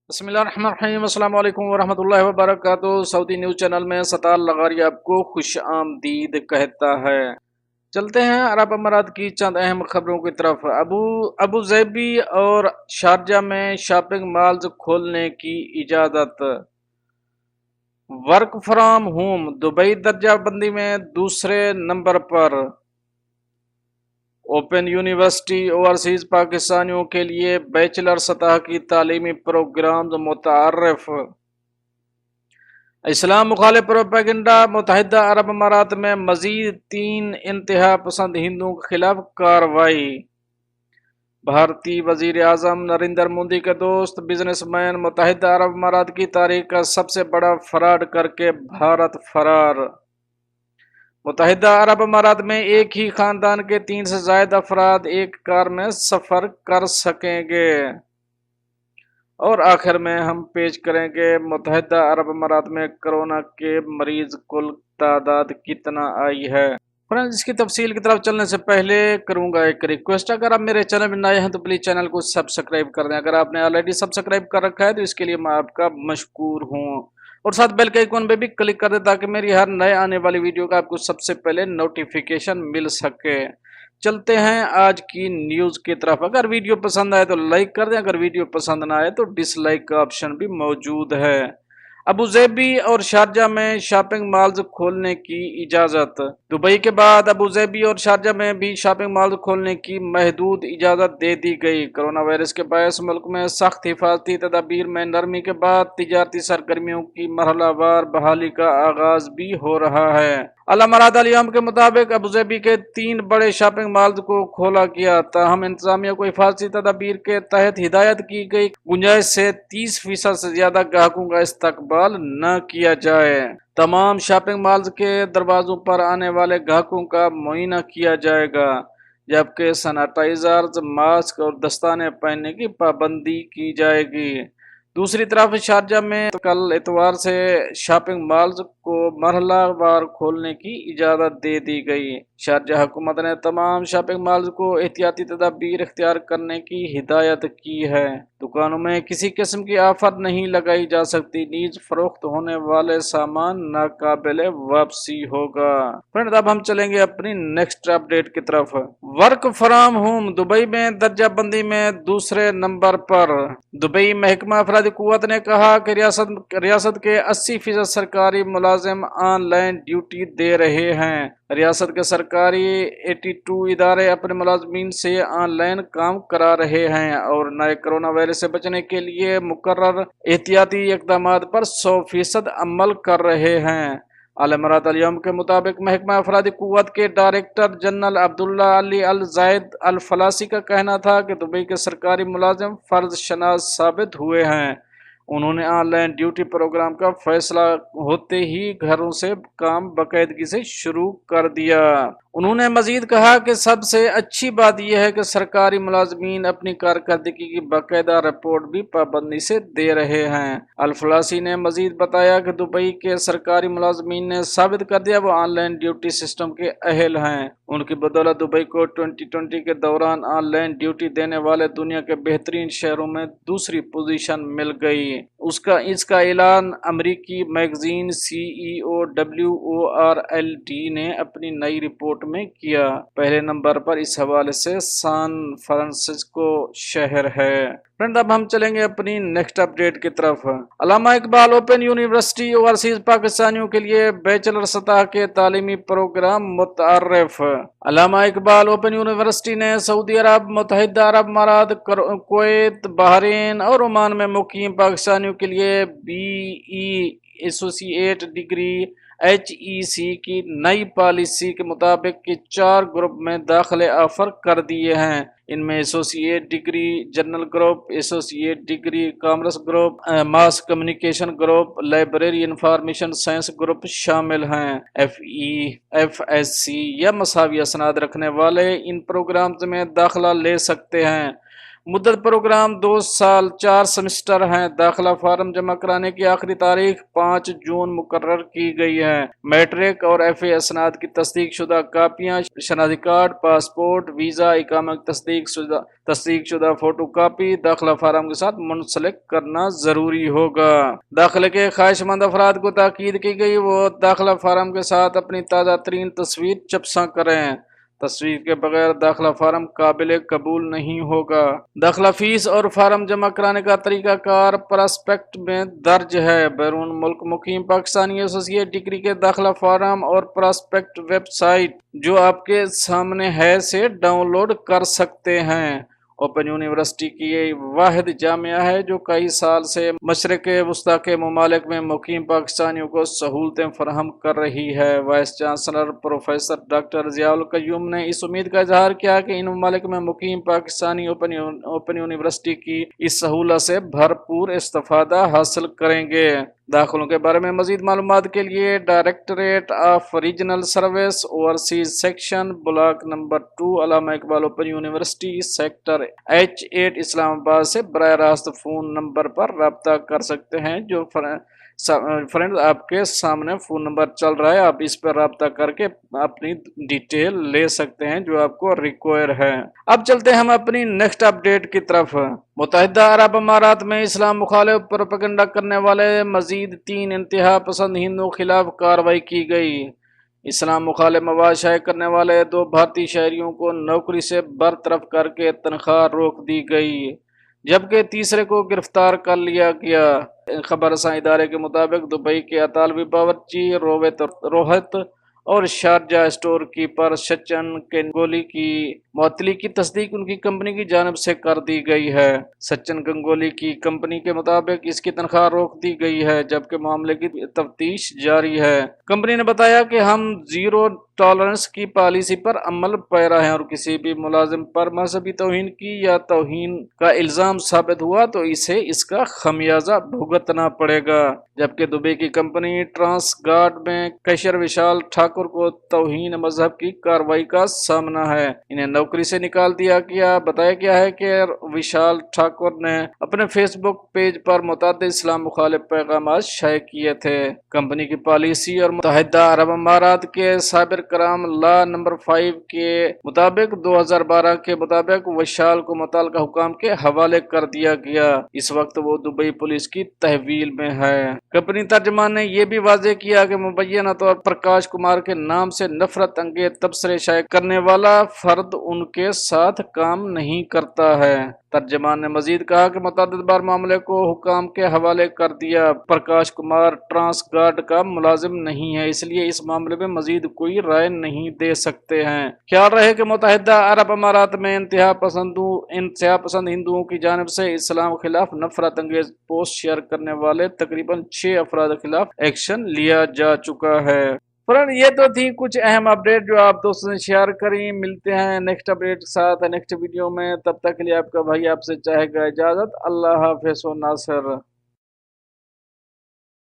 بسم اللہ الرحمن الرحیم۔ السلام علیکم ورحمۃ اللہ وبرکاتہ۔ سعودی نیوز چینل میں ستار لغاری آپ کو خوش آمدید کہتا ہے۔ چلتے ہیں عرب امارات کی چند اہم خبروں کی طرف۔ ابو ظبی اور شارجہ میں شاپنگ مالز کھولنے کی اجازت۔ ورک فرام ہوم، دبئی درجہ بندی میں دوسرے نمبر پر۔ اوپن یونیورسٹی اوورسیز پاکستانیوں کے لیے بیچلر سطح کی تعلیمی پروگرامز متعارف۔ اسلام مخالف پروپیگنڈا، متحدہ عرب امارات میں مزید 3 انتہا پسند ہندوؤں کے خلاف کارروائی۔ بھارتی وزیر اعظم نریندر مودی کے دوست بزنس مین متحدہ عرب امارات کی تاریخ کا سب سے بڑا فراڈ کر کے بھارت فرار۔ متحدہ عرب امارات میں ایک ہی خاندان کے 3 سے زائد افراد ایک کار میں سفر کر سکیں گے۔ اور آخر میں ہم پیش کریں گے متحدہ عرب امارات میں کرونا کے مریض کل تعداد کتنا آئی ہے۔ فرینڈز، اس کی تفصیل کی طرف چلنے سے پہلے کروں گا ایک ریکویسٹ، اگر آپ میرے چینل میں نئے ہیں تو پلیز چینل کو سبسکرائب کر دیں۔ اگر آپ نے آلریڈی سبسکرائب کر رکھا ہے تو اس کے لیے میں آپ کا مشکور ہوں، اور ساتھ بیل کے آئیکن پہ بھی کلک کر دیں تاکہ میری ہر نئے آنے والی ویڈیو کا آپ کو سب سے پہلے نوٹیفیکیشن مل سکے۔ چلتے ہیں آج کی نیوز کی طرف۔ اگر ویڈیو پسند آئے تو لائک کر دیں، اگر ویڈیو پسند نہ آئے تو ڈس لائک کا آپشن بھی موجود ہے۔ ابو ظبی اور شارجہ میں شاپنگ مالز کھولنے کی اجازت۔ دبئی کے بعد ابو ظبی اور شارجہ میں بھی شاپنگ مالز کھولنے کی محدود اجازت دے دی گئی۔ کرونا وائرس کے باعث ملک میں سخت حفاظتی تدابیر میں نرمی کے بعد تجارتی سرگرمیوں کی مرحلہ وار بحالی کا آغاز بھی ہو رہا ہے۔ الامارات الیوم کے مطابق ابو ظبی کے 3 بڑے شاپنگ مالز کو کھولا گیا، تاہم انتظامیہ کو حفاظتی تدابیر کے تحت ہدایت کی گئی گنجائش سے 30% سے زیادہ گاہکوں کا استقبال نہ کیا جائے۔ تمام شاپنگ مالز کے دروازوں پر آنے والے گاہکوں کا معائنہ کیا جائے گا، جبکہ سینیٹائزرز، ماسک اور دستانے پہننے کی پابندی کی جائے گی۔ دوسری طرف شارجہ میں کل اتوار سے شاپنگ مالز کو مرحلہ وار کھولنے کی اجازت دے دی گئی۔ شارجہ حکومت نے تمام شاپنگ مالز کو احتیاطی تدابیر اختیار کرنے کی ہدایت کی ہے۔ دکانوں میں کسی قسم کی آفر نہیں لگائی جا سکتی، نیز فروخت ہونے والے سامان ناقابل واپسی ہوگا۔ فرینڈ، اب ہم چلیں گے اپنی نیکسٹ اپڈیٹ کی طرف۔ ورک فرام ہوم، دبئی میں درجہ بندی میں دوسرے نمبر پر۔ دبئی محکمہ افرادی قوت نے کہا کہ ریاست کے 80% سرکاری ملازم آن لائن ڈیوٹی دے رہے ہیں۔ ریاست کے سرکاری 82 ادارے اپنے ملازمین سے آن لائن کام کرا رہے ہیں اور نئے کرونا وائرس سے بچنے کے لیے مقرر احتیاطی اقدامات پر 100% عمل کر رہے ہیں۔ الامارات الیوم کے مطابق محکمہ افرادی قوت کے ڈائریکٹر جنرل عبداللہ علی الزاید الفلاسی کا کہنا تھا کہ دبئی کے سرکاری ملازم فرض شناس ثابت ہوئے ہیں۔ انہوں نے آن لائن ڈیوٹی پروگرام کا فیصلہ ہوتے ہی گھروں سے کام باقاعدگی سے شروع کر دیا۔ انہوں نے مزید کہا کہ سب سے اچھی بات یہ ہے کہ سرکاری ملازمین اپنی کارکردگی کی باقاعدہ رپورٹ بھی پابندی سے دے رہے ہیں۔ الفلاسی نے مزید بتایا کہ دبئی کے سرکاری ملازمین نے ثابت کر دیا وہ آن لائن ڈیوٹی سسٹم کے اہل ہیں۔ ان کی بدولت دبئی کو 2020 کے دوران آن لائن ڈیوٹی دینے والے دنیا کے بہترین شہروں میں دوسری پوزیشن مل گئی۔ اس کا اعلان امریکی میگزین CEOWORLD نے اپنی نئی رپورٹ میں کیا۔ پہلے نمبر پر اس حوالے سے سان فرانسسکو شہر ہے۔ فرینڈ، اب ہم چلیں گے اپنی نیکسٹ اپڈیٹ کی طرف۔ علامہ اقبال اوپن یونیورسٹی اوورسیز پاکستانیوں کے لیے بیچلر سطح کے تعلیمی پروگرام متعارف۔ علامہ اقبال اوپن یونیورسٹی نے سعودی عرب، متحدہ عرب امارات، کویت، بحرین اور عمان میں مقیم پاکستانیوں کے لیے BE ایسوسی ایٹ ڈگری HEC کی نئی پالیسی کے مطابق کہ 4 گروپ میں داخلے آفر کر دیے ہیں۔ ان میں associate degree general group, associate degree commerce group, mass communication group, library information science group شامل ہیں۔ FSC یا مساوی اسناد رکھنے والے ان پروگرامز میں داخلہ لے سکتے ہیں۔ مدت پروگرام 2 سال 4 سمسٹر ہیں۔ داخلہ فارم جمع کرانے کی آخری تاریخ 5 جون مقرر کی گئی ہے۔ میٹرک اور ایف اے اسناد کی تصدیق شدہ کاپیاں، شناختی کارڈ، پاسپورٹ، ویزا، اقامہ کی تصدیق شدہ فوٹو کاپی داخلہ فارم کے ساتھ منسلک کرنا ضروری ہوگا۔ داخلے کے خواہش مند افراد کو تاکید کی گئی وہ داخلہ فارم کے ساتھ اپنی تازہ ترین تصویر چسپاں کریں۔ تصویر کے بغیر داخلہ فارم قابل قبول نہیں ہوگا۔ داخلہ فیس اور فارم جمع کرانے کا طریقہ کار پراسپیکٹ میں درج ہے۔ بیرون ملک مقیم پاکستانی ایسوسیٹ ڈگری کے داخلہ فارم اور پراسپیکٹ ویب سائٹ جو آپ کے سامنے ہے سے ڈاؤن لوڈ کر سکتے ہیں۔ اوپن یونیورسٹی کی یہ واحد جامعہ ہے جو کئی سال سے مشرق وسطیٰ کے ممالک میں مقیم پاکستانیوں کو سہولتیں فراہم کر رہی ہے۔ Vice chancellor professor doctor Zia ul Qayyum نے اس امید کا اظہار کیا کہ ان ممالک میں مقیم پاکستانی اوپن یونیورسٹی کی اس سہولت سے بھرپور استفادہ حاصل کریں گے۔ داخلوں کے بارے میں مزید معلومات کے لیے directorate of regional service overseas section block number 2 Allama Iqbal open university sector H8 اسلام آباد سے براہ راست فون نمبر پر رابطہ کر سکتے ہیں جو فرینڈ آپ کے سامنے فون نمبر چل رہا ہے۔ آپ اس پر رابطہ کر کے اپنی ڈیٹیل لے سکتے ہیں جو آپ کو ریکوائر ہے۔ اب چلتے ہیں ہم اپنی نیکسٹ اپڈیٹ کی طرف۔ متحدہ عرب امارات میں اسلام مخالف پروپیگنڈا کرنے والے مزید 3 انتہا پسند ہندوؤں کے خلاف کارروائی کی گئی۔ اسلام مخالف مواد شائع کرنے والے 2 بھارتی شہریوں کو نوکری سے برطرف کر کے تنخواہ روک دی گئی جبکہ تیسرے کو گرفتار کر لیا گیا۔ خبر رساں ادارے کے مطابق دبئی کے اطالوی باورچی روہت اور Sharjah store keeper Sachin Ganguly کی معطلی کی تصدیق ان کی کمپنی کی جانب سے کر دی گئی ہے۔ سچن گنگولی کی کمپنی کے مطابق اس کی تنخواہ روک دی گئی ہے جبکہ معاملے کی تفتیش جاری ہے۔ کمپنی نے بتایا کہ ہم زیرو ٹالرنس کی پالیسی پر عمل پیرا ہیں اور کسی بھی ملازم پر مذہبی توہین کی یا توہین کا الزام ثابت ہوا تو اسے اس کا خمیازہ بھگتنا پڑے گا۔ جبکہ دبئی کی کمپنی ٹرانس گارڈ میں کیشر وشال ٹھاکر کو توہین مذہب کی کارروائی کا سامنا ہے۔ انہیں نوکری سے نکال دیا گیا۔ بتایا گیا ہے کہ وشال ٹھاکر نے اپنے فیس بک پیج پر متعدد اسلام مخالف پیغامات شائع کیے تھے۔ کمپنی کی پالیسی اور متحدہ عرب امارات کے سائبر کرائم لا نمبر 5 کے مطابق 2012 کے مطابق وشال کو متعلقہ حکام کے حوالے کر دیا گیا۔ اس وقت وہ دبئی پولیس کی تحویل میں ہے۔ کمپنی ترجمان نے یہ بھی واضح کیا کہ مبینہ طور پر پرکاش کمار کے نام سے نفرت انگیز تبصرے شائع کرنے والا فرد ان کے ساتھ کام نہیں کرتا ہے۔ ترجمان نے مزید کہا کہ متعدد بار معاملے کو حکام کے حوالے کر دیا۔ پرکاش کمار ٹرانس گارڈ کا ملازم نہیں ہے اس لیے اس معاملے میں مزید کوئی رائے نہیں دے سکتے ہیں۔ خیال رہے کہ متحدہ عرب امارات میں انتہا پسند ہندوؤں کی جانب سے اسلام کے خلاف نفرت انگیز پوسٹ شیئر کرنے والے تقریباً 6 افراد کے خلاف ایکشن لیا جا چکا ہے۔ فرینڈ یہ تو تھی کچھ اہم اپڈیٹ جو آپ دوستوں سے شیئر کریں۔ ملتے ہیں نیکسٹ اپڈیٹ کے ساتھ نیکسٹ ویڈیو میں، تب تک کے لیے آپ کا بھائی آپ سے چاہے گا اجازت۔ اللہ حافظ و ناصر۔